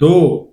2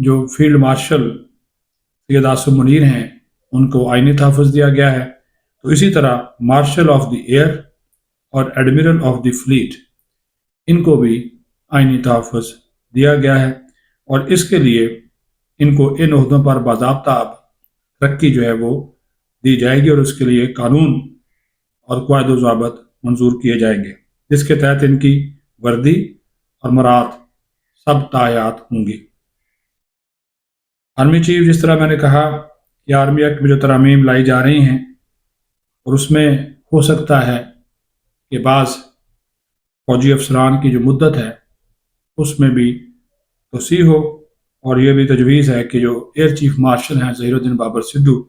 جو field marshal سید آصم منیر ہیں ان کو آئینی تحفظ دیا گیا ہے، تو اسی طرح مارشل آف دی ایئر اور ایڈمرل آف دی فلیٹ ان کو بھی آئینی تحفظ دیا گیا ہے، اور اس کے لیے ان کو ان عہدوں پر باضابطہ اب ترقی جو ہے وہ دی جائے گی، اور اس کے لیے قانون اور قواعد و ضوابط منظور کیے جائیں گے، جس کے تحت ان کی وردی اور مراعات سب تعیات ہوں گی۔ آرمی چیف، جس طرح میں نے کہا کہ آرمی ایکٹ میں جو ترامیم لائی جا رہی ہیں، اور اس میں ہو سکتا ہے کہ بعض فوجی افسران کی جو مدت ہے اس میں بھی توسیع ہو، اور یہ بھی تجویز ہے کہ جو ایئر چیف مارشل ہیں ظہیر الدین بابر سدھو،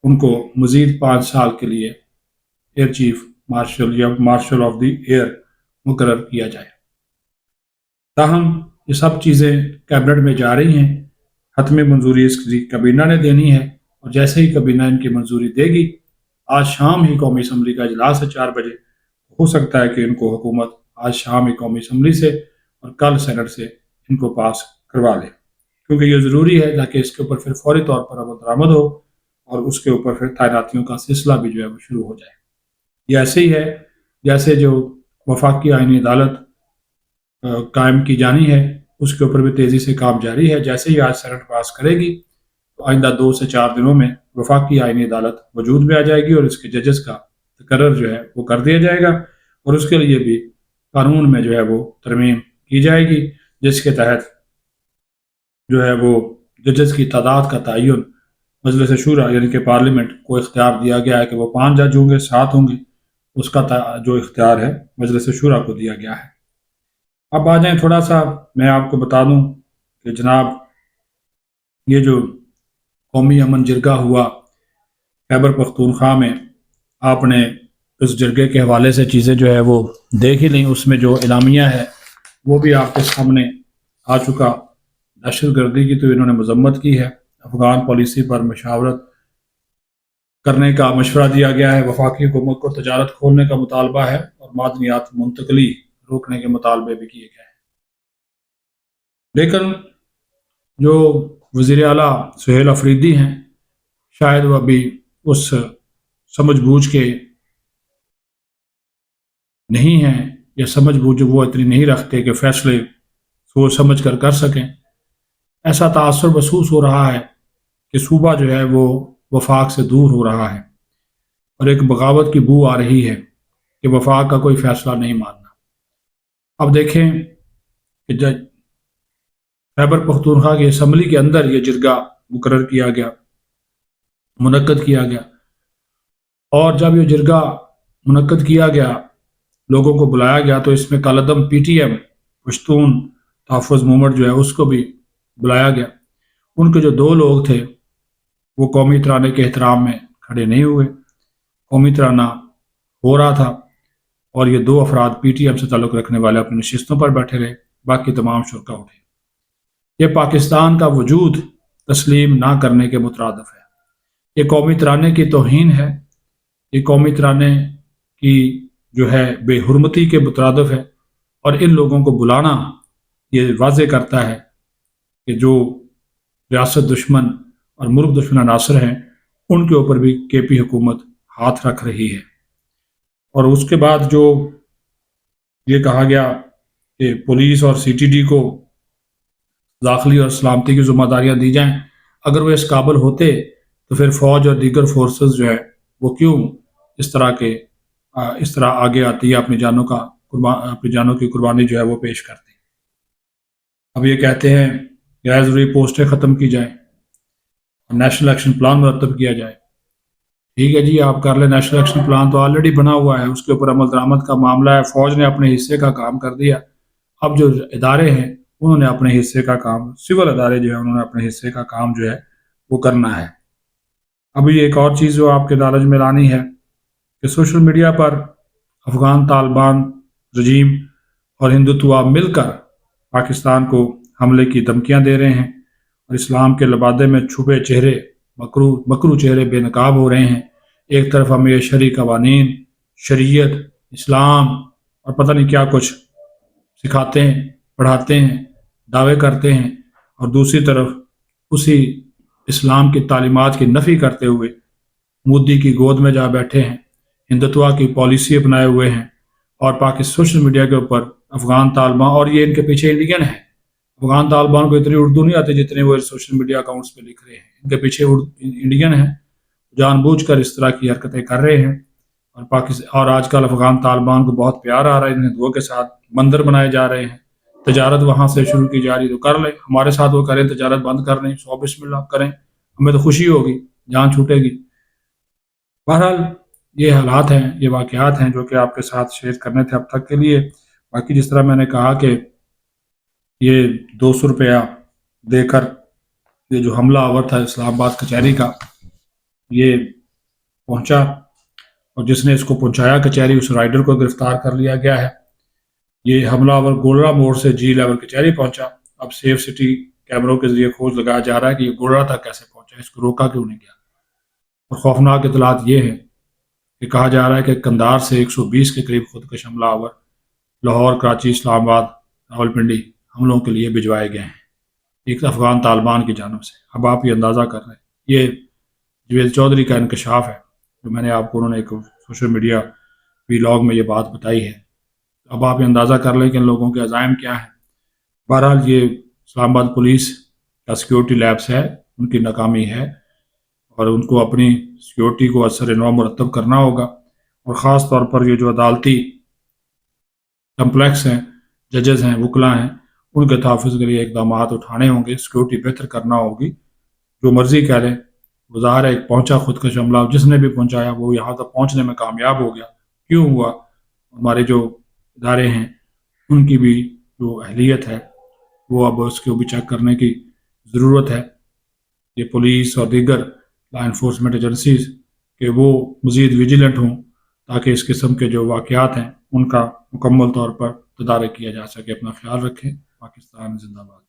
ان کو مزید 5 سال کے لیے ایئر چیف مارشل یا مارشل آف دی ایئر مقرر کیا جائے۔ تاہم یہ سب چیزیں کیبنٹ میں جا رہی ہیں، حتمی منظوری اس کی کابینہ نے دینی ہے، اور جیسے ہی کابینہ ان کی منظوری دے گی، آج شام ہی قومی اسمبلی کا اجلاس ہے 4 بجے، ہو سکتا ہے کہ ان کو حکومت آج شام ہی قومی اسمبلی سے اور کل سینٹ سے ان کو پاس کروا لے، کیونکہ یہ ضروری ہے تاکہ اس کے اوپر پھر فوری طور پر عمل درآمد ہو، اور اس کے اوپر پھر تعیناتیوں کا سلسلہ بھی جو ہے وہ شروع ہو جائے۔ یہ ایسے ہی ہے جیسے جو وفاقی آئینی عدالت قائم کی جانی ہے، اس کے اوپر بھی تیزی سے کام جاری ہے۔ جیسے ہی آج سینٹ پاس کرے گی تو آئندہ 2 سے 4 دنوں میں وفاقی آئینی عدالت وجود میں آ جائے گی، اور اس کے ججز کا تقرر جو ہے وہ کر دیا جائے گا، اور اس کے لیے بھی قانون میں جو ہے وہ ترمیم کی جائے گی، جس کے تحت جو ہے وہ ججز کی تعداد کا تعین مجلس شورا یعنی کہ پارلیمنٹ کو اختیار دیا گیا ہے کہ وہ 5 جج ہوں گے، 7 ہوں گے، اس کا جو اختیار ہے مجلس شورا کو دیا گیا ہے۔ اب آ جائیں، تھوڑا سا میں آپ کو بتا دوں کہ جناب یہ جو قومی امن جرگہ ہوا خیبر پختونخوا میں، آپ نے اس جرگے کے حوالے سے چیزیں جو ہے وہ دیکھ ہی لیں، اس میں جو اعلامیہ ہے وہ بھی آپ کے سامنے آ چکا۔ دہشت گردی کی تو انہوں نے مذمت کی ہے، افغان پالیسی پر مشاورت کرنے کا مشورہ دیا گیا ہے، وفاقی حکومت کو تجارت کھولنے کا مطالبہ ہے، اور معدنیات منتقلی روکنے کے مطالبے بھی کیے گئے ہیں۔ لیکن جو وزیر اعلیٰ سہیل افریدی ہیں، شاید وہ ابھی اس سمجھ بوجھ کے نہیں ہیں، یا سمجھ بوجھ وہ اتنی نہیں رکھتے کہ فیصلے سوچ سمجھ کر سکیں۔ ایسا تاثر محسوس ہو رہا ہے کہ صوبہ جو ہے وہ وفاق سے دور ہو رہا ہے، اور ایک بغاوت کی بو آ رہی ہے کہ وفاق کا کوئی فیصلہ نہیں ماننا۔ اب دیکھیں کہ جج خیبر پختونخوا کی اسمبلی کے اندر یہ جرگہ مقرر کیا گیا، منعقد کیا گیا، اور جب یہ جرگہ منعقد کیا گیا، لوگوں کو بلایا گیا، تو اس میں کالعدم پی ٹی ایم پشتون تحفظ موومنٹ جو ہے اس کو بھی بلایا گیا۔ ان کے جو 2 لوگ تھے وہ قومی ترانے کے احترام میں کھڑے نہیں ہوئے، قومی ترانہ ہو رہا تھا، اور یہ 2 افراد پی ٹی ایم سے تعلق رکھنے والے اپنی نشستوں پر بیٹھے رہے، باقی تمام شرکا اٹھے۔ یہ پاکستان کا وجود تسلیم نہ کرنے کے مترادف ہے، یہ قومی ترانے کی توہین ہے، یہ قومی ترانے کی جو ہے بے حرمتی کے مترادف ہے، اور ان لوگوں کو بلانا یہ واضح کرتا ہے کہ جو ریاست دشمن اور ملک دشمن عناصر ہیں ان کے اوپر بھی کے پی حکومت ہاتھ رکھ رہی ہے۔ اور اس کے بعد جو یہ کہا گیا کہ پولیس اور سی ٹی ڈی کو داخلی اور سلامتی کی ذمہ داریاں دی جائیں، اگر وہ اس قابل ہوتے تو پھر فوج اور دیگر فورسز جو ہے وہ کیوں اس طرح آگے آتی ہے، اپنی جانوں کی قربانی جو ہے وہ پیش کرتی۔ اب یہ کہتے ہیں کہ غیر ضروری پوسٹیں ختم کی جائیں اور نیشنل ایکشن پلان مرتب کیا جائے۔ ٹھیک ہے جی، آپ کر لیں، نیشنل ایکشن پلان تو آلریڈی بنا ہوا ہے، اس کے اوپر عمل درآمد کا معاملہ ہے، فوج نے اپنے حصے کا کام کر دیا، اب جو ادارے ہیں انہوں نے اپنے حصے کا کام، سول ادارے جو ہیں انہوں نے اپنے حصے کا کام جو ہے وہ کرنا ہے۔ ابھی ایک اور چیز جو آپ کے نالج میں لانی ہے کہ سوشل میڈیا پر افغان طالبان رجیم اور ہندوتوا مل کر پاکستان کو حملے کی دھمکیاں دے رہے ہیں، اور اسلام کے لبادے میں چھپے چہرے، مکرو چہرے بے نقاب ہو رہے ہیں۔ ایک طرف ہمیں یہ شرعی قوانین، شریعت، اسلام اور پتہ نہیں کیا کچھ سکھاتے ہیں، پڑھاتے ہیں، دعوے کرتے ہیں، اور دوسری طرف اسی اسلام کی تعلیمات کی نفی کرتے ہوئے مودی کی گود میں جا بیٹھے ہیں، ہندتوا کی پالیسی اپنائے ہوئے ہیں، اور سوشل میڈیا کے اوپر افغان طالبان، اور یہ ان کے پیچھے انڈین ہیں۔ افغان طالبان کو اتنی اردو نہیں آتی جتنے وہ سوشل میڈیا اکاؤنٹس پہ لکھ رہے ہیں، ان کے پیچھے انڈین ہیں، جان بوجھ کر اس طرح کی حرکتیں کر رہے ہیں۔ اور آج کل افغان طالبان کو بہت پیار آ رہا ہے ان ہندوؤں کے ساتھ، مندر بنائے جا رہے ہیں، تجارت وہاں سے شروع کی جا رہی، تو کر لیں ہمارے ساتھ، وہ کریں، تجارت بند کر لیں، 100 بسم اللہ کریں، ہمیں تو خوشی ہوگی، جان چھوٹے گی۔ بہرحال یہ حالات ہیں، یہ واقعات ہیں جو کہ آپ کے ساتھ شیئر کرنے تھے اب تک کے لیے۔ باقی جس طرح میں نے کہا کہ یہ 200 روپیہ دے کر یہ جو حملہ آور تھا اسلام آباد کچہری کا، یہ پہنچا، اور جس نے اس کو پہنچایا کچہری، اس رائڈر کو گرفتار کر لیا گیا ہے۔ یہ حملہ آور گولڑا موڑ سے جی لیول کچہری پہنچا۔ اب سیف سٹی کیمروں کے ذریعے کھوج لگایا جا رہا ہے کہ یہ گولڑا تک کیسے پہنچا، اس کو روکا کیوں نہیں گیا۔ اور خوفناک اطلاعات یہ ہیں کہ کہا جا رہا ہے کہ قندھار سے 120 کے قریب خودکش حملہ آور لاہور، کراچی، اسلام آباد، راولپنڈی حملوں کے لیے بھجوائے گئے ہیں ایک افغان طالبان کی جانب سے۔ اب آپ یہ اندازہ کر رہے ہیں، یہ جویل چودھری کا انکشاف ہے، جو میں نے آپ کو انہوں نے ایک سوشل میڈیا ویلاگ میں یہ بات بتائی ہے۔ اب آپ یہ اندازہ کر لیں کہ ان لوگوں کے عزائم کیا ہیں۔ بہرحال یہ اسلام آباد پولیس کا سیکیورٹی لیبس ہے، ان کی ناکامی ہے، اور ان کو اپنی سیکیورٹی کو اثر نو مرتب کرنا ہوگا، اور خاص طور پر یہ جو عدالتی کمپلیکس ہیں، ججز ہیں، وکلا ہیں، ان کے تحفظ کے لیے اقدامات اٹھانے ہوں گے، سیکیورٹی بہتر کرنا ہوگی۔ جو مرضی کہہ لیں، وہ ظاہر ہے ایک پہنچا خودکش حملہ، جس نے بھی پہنچایا وہ یہاں تک پہنچنے میں کامیاب ہو گیا۔ کیوں ہوا؟ ہمارے جو ادارے ہیں ان کی بھی جو اہلیت ہے وہ اب اس کو بھی چیک کرنے کی ضرورت ہے، یہ پولیس اور دیگر لا انفورسمنٹ ایجنسیز، کہ وہ مزید ویجیلنٹ ہوں تاکہ اس قسم کے جو واقعات ہیں ان کا مکمل طور پر تدارک کیا جا سکے۔ اپنا خیال رکھیں۔ پاکستان زندہ باد۔